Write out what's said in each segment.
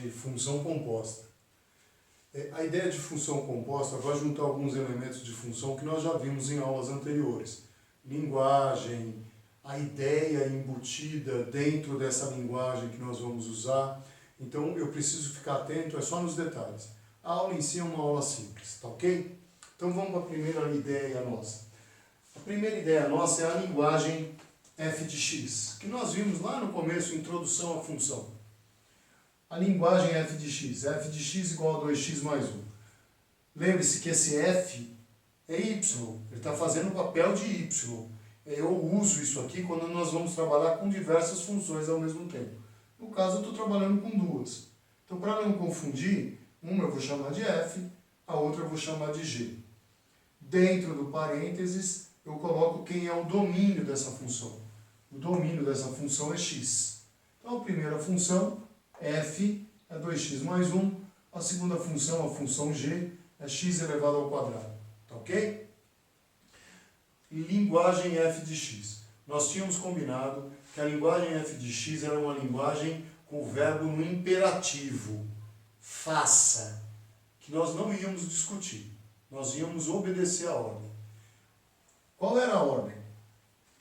de função composta. A ideia de função composta vai juntar alguns elementos de função que nós já vimos em aulas anteriores. Linguagem, a ideia embutida dentro dessa linguagem que nós vamos usar. Então eu preciso ficar atento, é só nos detalhes. A aula em si é uma aula simples, tá ok? Então vamos para a primeira ideia nossa. A primeira ideia nossa é a linguagem f de x, que nós vimos lá no começo, introdução à função. A linguagem f de x igual a 2x mais 1. Lembre-se que esse f é y, ele está fazendo o papel de y. Eu uso isso aqui quando nós vamos trabalhar com diversas funções ao mesmo tempo. No caso, eu estou trabalhando com duas. Então, para não confundir, uma eu vou chamar de f, a outra eu vou chamar de g. Dentro do parênteses, eu coloco quem é o domínio dessa função. O domínio dessa função é x. Então, a primeira função, f, é 2x mais 1. A segunda função, a função g, é x elevado ao quadrado. Tá ok? Linguagem f de x. Nós tínhamos combinado que a linguagem f de x era uma linguagem com o verbo no imperativo. Faça. Que nós não íamos discutir. Nós íamos obedecer a ordem. Qual era a ordem?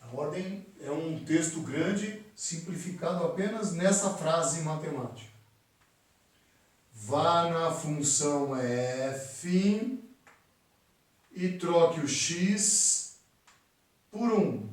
A ordem é um texto grande, simplificado apenas nessa frase matemática. Vá na função f e troque o x por 1.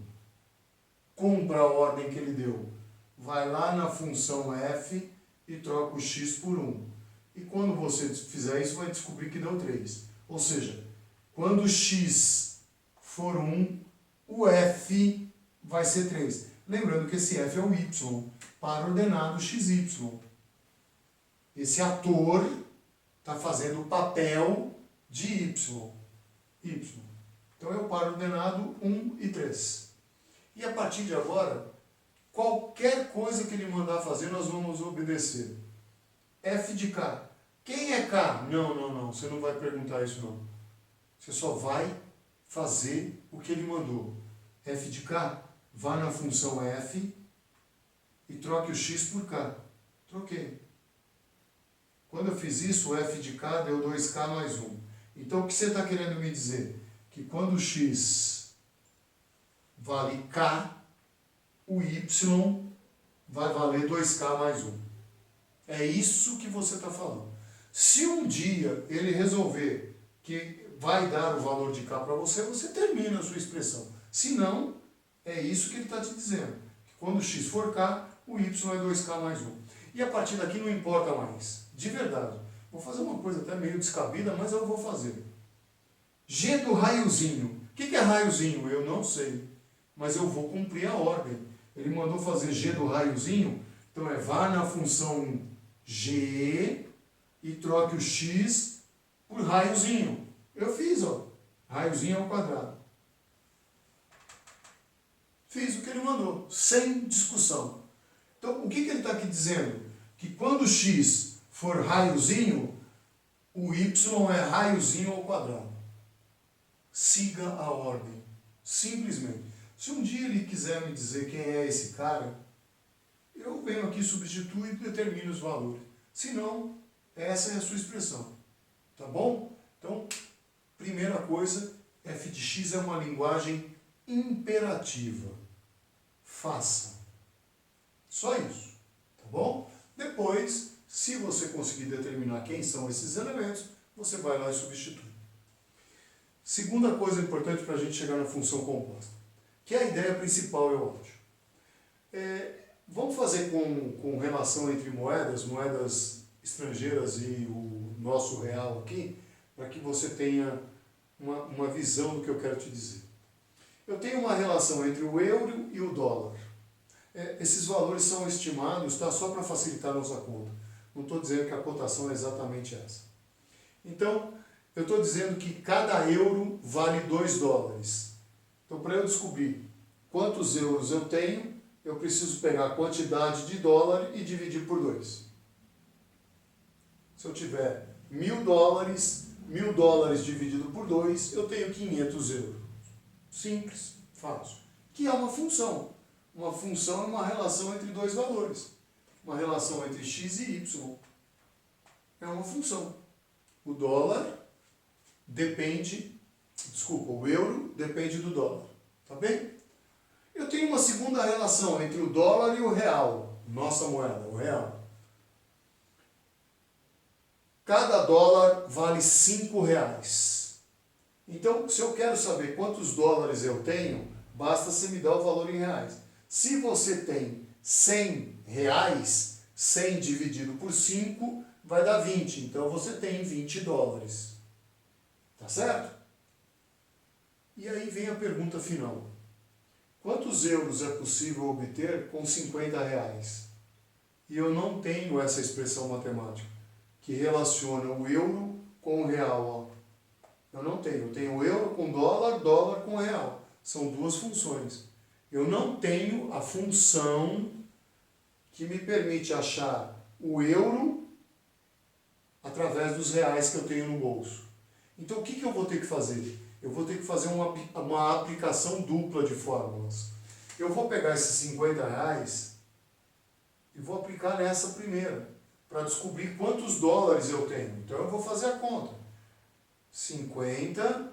Cumpra a ordem que ele deu. Vai lá na função f e troca o x por 1. E quando você fizer isso, vai descobrir que deu 3. Ou seja, quando o x for 1, o f vai ser 3. Lembrando que esse f é o y, para ordenado xy. Esse ator está fazendo o papel de y. Então é o par ordenado 1 e 3. E a partir de agora, qualquer coisa que ele mandar fazer, nós vamos obedecer. F de k. Quem é k? Não, você não vai perguntar isso não. Você só vai fazer o que ele mandou. F de k, vá na função f e troque o x por k. Troquei. Quando eu fiz isso, o f de k deu 2k mais 1. Então o que você está querendo me dizer? Que quando o x vale k, o y vai valer 2k mais 1. É isso que você está falando. Se um dia ele resolver que vai dar o valor de k para você, você termina a sua expressão. Se não, é isso que ele está te dizendo. Que quando o x for k, o y é 2k mais 1. E a partir daqui não importa mais. De verdade. Vou fazer uma coisa até meio descabida, mas eu vou fazer. G do raiozinho. O que é raiozinho? Eu não sei. Mas eu vou cumprir a ordem. Ele mandou fazer G do raiozinho. Então vá na função G e troque o x por raiozinho. Eu fiz, ó. Raiozinho ao quadrado. Fiz o que ele mandou, sem discussão. Então, o que ele está aqui dizendo? Que quando o x for raiozinho, o y é raiozinho ao quadrado. Siga a ordem. Simplesmente. Se um dia ele quiser me dizer quem é esse cara, eu venho aqui, substituo e determino os valores. Se não, essa é a sua expressão. Tá bom? Então, primeira coisa, f de x é uma linguagem imperativa. Faça. Só isso. Tá bom? Depois, se você conseguir determinar quem são esses elementos, você vai lá e substitui. Segunda coisa importante para a gente chegar na função composta, que é a ideia principal, eu acho. Vamos fazer com relação entre moedas estrangeiras e o nosso real aqui, para que você tenha uma visão do que eu quero te dizer. Eu tenho uma relação entre o euro e o dólar. Esses valores são estimados, tá? Só para facilitar a nossa conta. Não estou dizendo que a cotação é exatamente essa. Então, eu estou dizendo que cada euro vale 2 dólares. Então, para eu descobrir quantos euros eu tenho, eu preciso pegar a quantidade de dólar e dividir por 2. Se eu tiver 1.000 dólares, 1.000 dólares dividido por 2, eu tenho 500 euros. Simples, fácil. Que é uma função. Uma função é uma relação entre dois valores. Uma relação entre x e y. é uma função. O dólar depende, o euro depende do dólar, tá bem? Eu tenho uma segunda relação entre o dólar e o real, nossa moeda, o real. Cada dólar vale 5 reais. Então, se eu quero saber quantos dólares eu tenho, basta você me dar o valor em reais. Se você tem 100 reais, 100 dividido por 5 vai dar 20. Então, você tem 20 dólares. Tá certo? E aí vem a pergunta final. Quantos euros é possível obter com 50 reais? E eu não tenho essa expressão matemática que relaciona o euro com o real. Ó. Eu não tenho. Eu tenho euro com dólar, dólar com real. São duas funções. Eu não tenho a função que me permite achar o euro através dos reais que eu tenho no bolso. Então, o que eu vou ter que fazer? Eu vou ter que fazer uma aplicação dupla de fórmulas. Eu vou pegar esses 50 reais e vou aplicar nessa primeira, para descobrir quantos dólares eu tenho. Então, eu vou fazer a conta. 50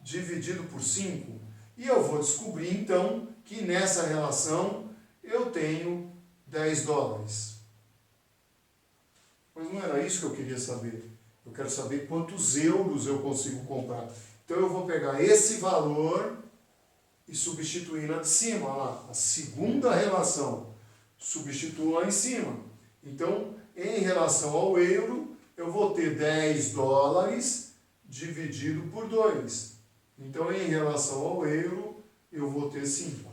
dividido por 5. E eu vou descobrir, então, que nessa relação eu tenho 10 dólares. Mas não era isso que eu queria saber. Eu quero saber quantos euros eu consigo comprar. Então eu vou pegar esse valor e substituir na de cima. Olha lá, a segunda relação. Substituo lá em cima. Então, em relação ao euro, eu vou ter 10 dólares dividido por 2. Então, em relação ao euro, eu vou ter 5.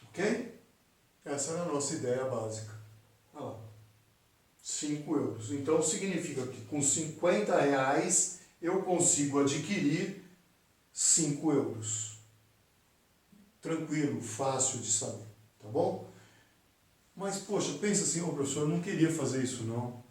Ok? Essa é a nossa ideia básica. Olha lá. 5 euros. Então, significa que com 50 reais eu consigo adquirir 5 euros. Tranquilo, fácil de saber, tá bom? Mas, poxa, pensa assim, professor, eu não queria fazer isso não.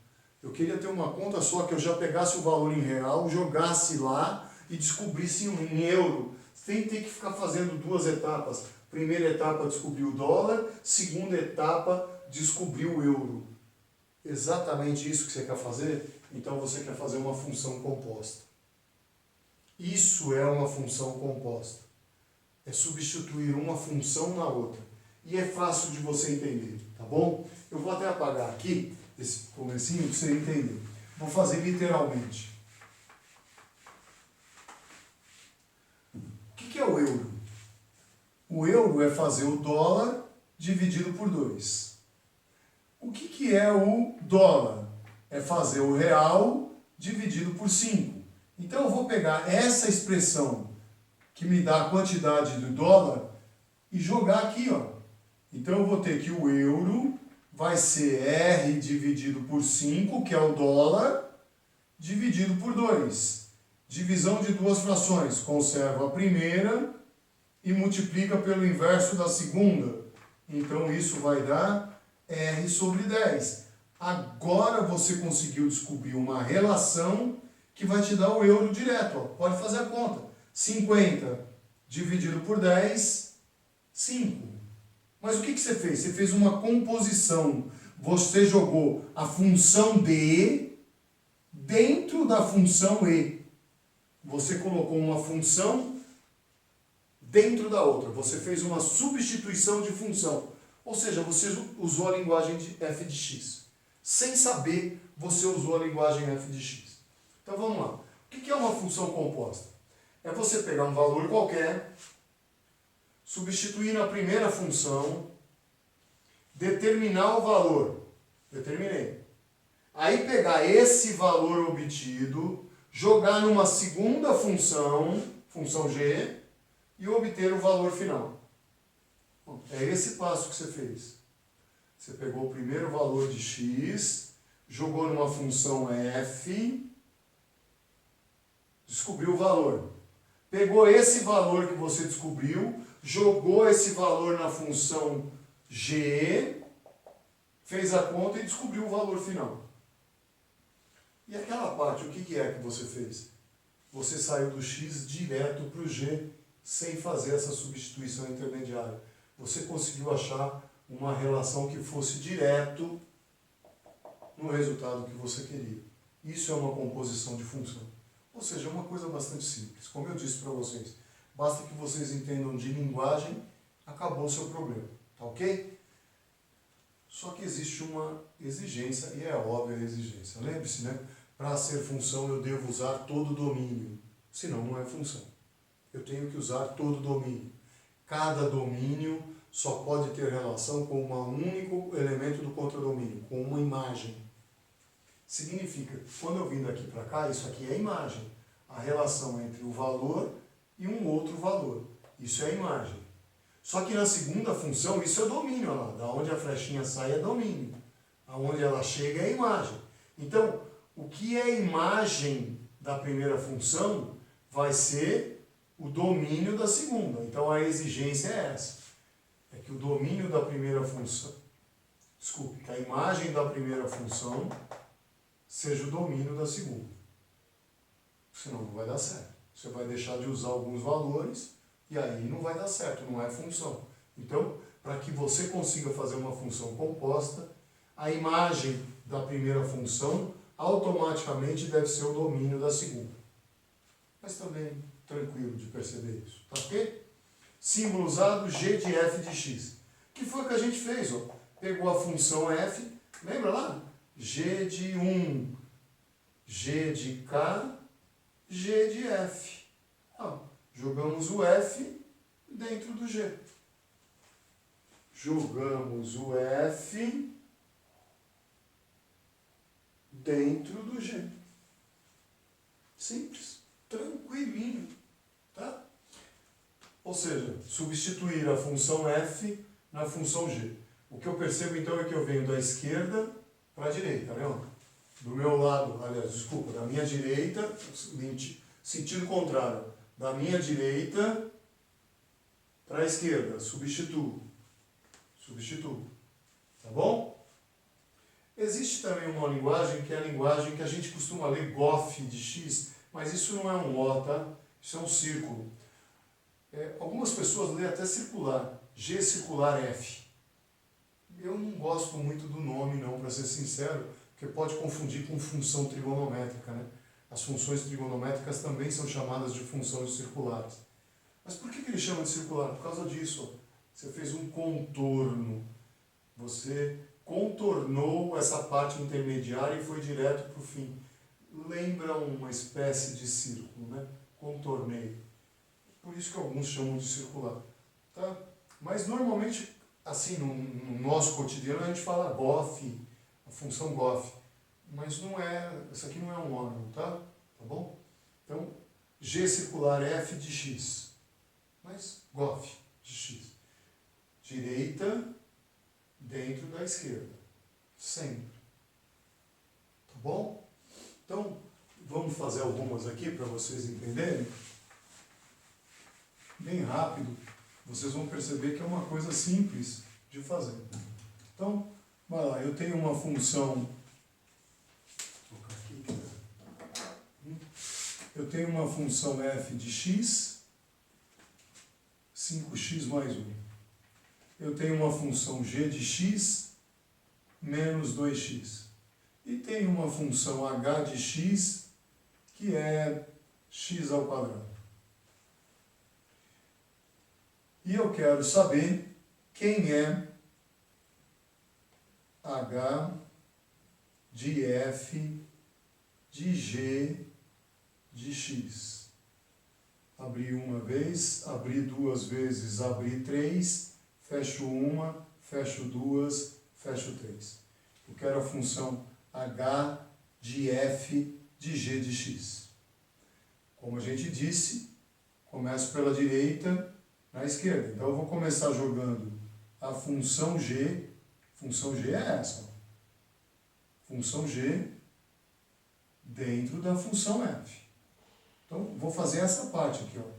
Eu queria ter uma conta só que eu já pegasse o valor em real, jogasse lá e descobrisse em euro. Sem ter que ficar fazendo duas etapas. Primeira etapa, descobrir o dólar. Segunda etapa, descobrir o euro. Exatamente isso que você quer fazer? Então você quer fazer uma função composta. Isso é uma função composta. É substituir uma função na outra. E é fácil de você entender, tá bom? Eu vou até apagar aqui esse comecinho para você entender. Vou fazer literalmente. O que é o euro? O euro é fazer o dólar dividido por 2. O que é o dólar? É fazer o real dividido por 5. Então eu vou pegar essa expressão que me dá a quantidade do dólar e jogar aqui, ó. Então eu vou ter que o euro vai ser R dividido por 5, que é o dólar, dividido por 2. Divisão de duas frações. Conserva a primeira e multiplica pelo inverso da segunda. Então isso vai dar R sobre 10. Agora você conseguiu descobrir uma relação que vai te dar o euro direto. Ó. Pode fazer a conta. 50 dividido por 10, 5. Mas o que você fez? Você fez uma composição. Você jogou a função D dentro da função E. Você colocou uma função dentro da outra. Você fez uma substituição de função. Ou seja, você usou a linguagem de f de x. Sem saber, você usou a linguagem f de x. Então vamos lá. O que é uma função composta? É você pegar um valor qualquer, substituir na primeira função, determinar o valor. Determinei. Aí pegar esse valor obtido, jogar numa segunda função, função g, e obter o valor final. Bom, é esse passo que você fez. Você pegou o primeiro valor de x, jogou numa função f, descobriu o valor. Pegou esse valor que você descobriu, jogou esse valor na função g, fez a conta e descobriu o valor final. E aquela parte, o que é que você fez? Você saiu do x direto para o g, sem fazer essa substituição intermediária. Você conseguiu achar uma relação que fosse direto no resultado que você queria. Isso é uma composição de função. Ou seja, é uma coisa bastante simples. Como eu disse para vocês, basta que vocês entendam de linguagem, acabou o seu problema. Tá ok? Só que existe uma exigência, e é óbvia a exigência. Lembre-se, né? Para ser função eu devo usar todo o domínio, senão não é função. Eu tenho que usar todo o domínio. Cada domínio só pode ter relação com um único elemento do contradomínio, com uma imagem. Significa, quando eu vim daqui para cá, isso aqui é a imagem. A relação entre o valor e um outro valor. Isso é a imagem. Só que na segunda função, isso é domínio, olha lá. Da onde a flechinha sai é domínio. Aonde ela chega é a imagem. Então, o que é a imagem da primeira função vai ser o domínio da segunda. Então, a exigência é essa. É que o domínio da primeira função... Desculpe, que a imagem da primeira função seja o domínio da segunda. Senão não vai dar certo. Você vai deixar de usar alguns valores e aí não vai dar certo, não é função. Então, para que você consiga fazer uma função composta, a imagem da primeira função automaticamente deve ser o domínio da segunda. Mas também tranquilo de perceber isso, tá ok? Símbolo usado, g de f de x. Que foi o que a gente fez, ó. Pegou a função f, lembra lá? G de 1, g de k, g de f. Ah, jogamos o f dentro do g. Jogamos o f dentro do g. Simples, tranquilinho, tá? Ou seja, substituir a função f na função g. O que eu percebo então é que eu venho da esquerda para a direita, né? Do meu lado, aliás, desculpa, da minha direita, sentido contrário, da minha direita para a esquerda, substituo, tá bom? Existe também uma linguagem que é a linguagem que a gente costuma ler gof de x, mas isso não é um O, tá? Isso é um círculo. Algumas pessoas lêem até circular, G circular F. Eu não gosto muito do nome, não, para ser sincero, porque pode confundir com função trigonométrica, né? As funções trigonométricas também são chamadas de funções circulares. Mas por que ele chama de circular? Por causa disso, ó. Você fez um contorno. Você contornou essa parte intermediária e foi direto para o fim. Lembra uma espécie de círculo, né? Contornei. Por isso que alguns chamam de circular. Tá? Mas normalmente, assim, no nosso cotidiano, a gente fala gof, a função gof. Mas não é, isso aqui não é um órgão, tá? Tá bom? Então, G circular F de X. Mas gof de X. Direita dentro da esquerda. Sempre. Tá bom? Então, vamos fazer algumas aqui para vocês entenderem. Bem rápido. Vocês vão perceber que é uma coisa simples de fazer. Então, vai lá. Eu tenho uma função... Eu tenho uma função f de x, 5x mais 1. Eu tenho uma função g de x, menos 2x. E tenho uma função h de x, que é x ao quadrado. E eu quero saber quem é h de f de g de x. Abri uma vez, abri duas vezes, abri três, fecho uma, fecho duas, fecho três. Eu quero a função h de f de g de x. Como a gente disse, começo pela direita, na esquerda. Então eu vou começar jogando a função g. Função g é essa. Função g dentro da função f. Então, vou fazer essa parte aqui, ó.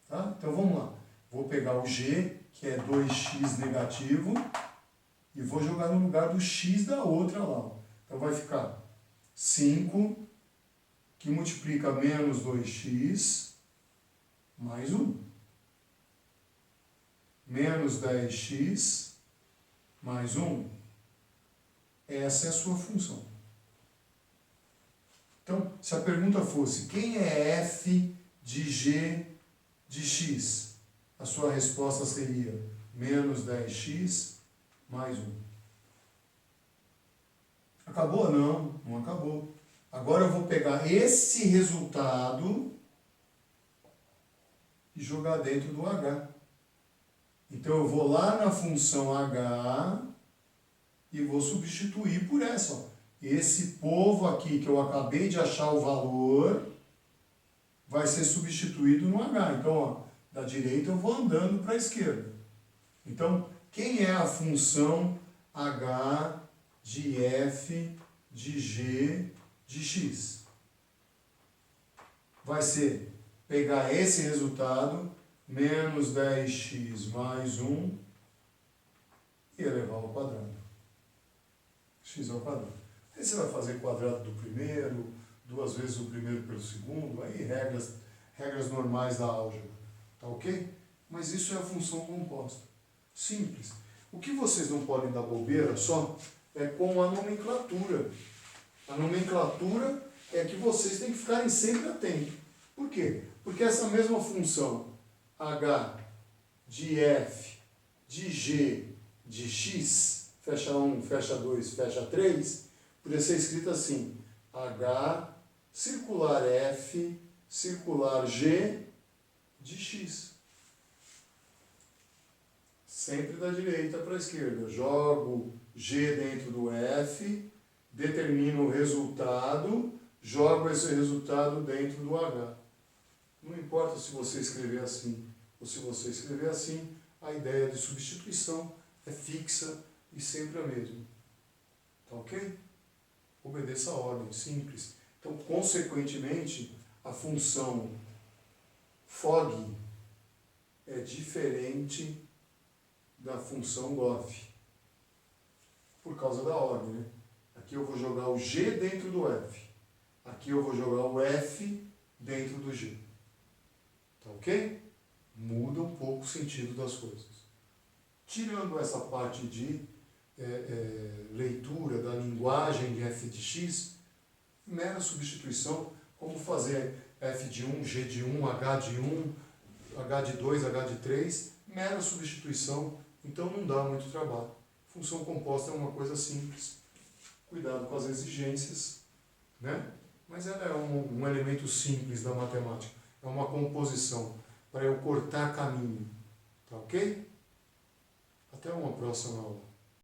Tá? Então, vamos lá. Vou pegar o g, que é 2x negativo, e vou jogar no lugar do x da outra lá, ó. Então, vai ficar 5, que multiplica menos 2x, mais 1. menos 10x mais 1. Essa é a sua função. Então, se a pergunta fosse, quem é f de g de x? A sua resposta seria menos 10x mais 1. Acabou? Não, não acabou. Agora eu vou pegar esse resultado e jogar dentro do h. Então eu vou lá na função h e vou substituir por essa. Ó. Esse povo aqui que eu acabei de achar o valor vai ser substituído no h. Então, ó, da direita eu vou andando para a esquerda. Então, quem é a função h de f de g de x? Vai ser pegar esse resultado, menos 10x mais 1, e elevar ao quadrado. X ao quadrado. Aí você vai fazer quadrado do primeiro, 2 vezes o primeiro pelo segundo, aí regras normais da álgebra. Tá ok? Mas isso é a função composta. Simples. O que vocês não podem dar bobeira só é com a nomenclatura. A nomenclatura é que vocês têm que ficarem sempre atentos. Por quê? Porque essa mesma função h de f de g de x, fecha 1, fecha 2, fecha 3, poderia ser escrita assim, h circular f circular g de x. Sempre da direita para a esquerda. Jogo g dentro do f, determino o resultado, jogo esse resultado dentro do h. Não importa se você escrever assim ou se você escrever assim, a ideia de substituição é fixa e sempre a mesma. Tá ok? Obedeça a ordem, simples. Então, consequentemente, a função fog é diferente da função gof. Por causa da ordem, né? Aqui eu vou jogar o g dentro do f. Aqui eu vou jogar o f dentro do g. Tá ok? Muda um pouco o sentido das coisas. Tirando essa parte de leitura da linguagem de f de x, mera substituição, como fazer f de 1, g de 1, h de 1, h de 2, h de 3, mera substituição, então não dá muito trabalho. Função composta é uma coisa simples. Cuidado com as exigências, né? Mas ela é um elemento simples da matemática. É uma composição para eu cortar caminho. Tá ok? Até uma próxima aula.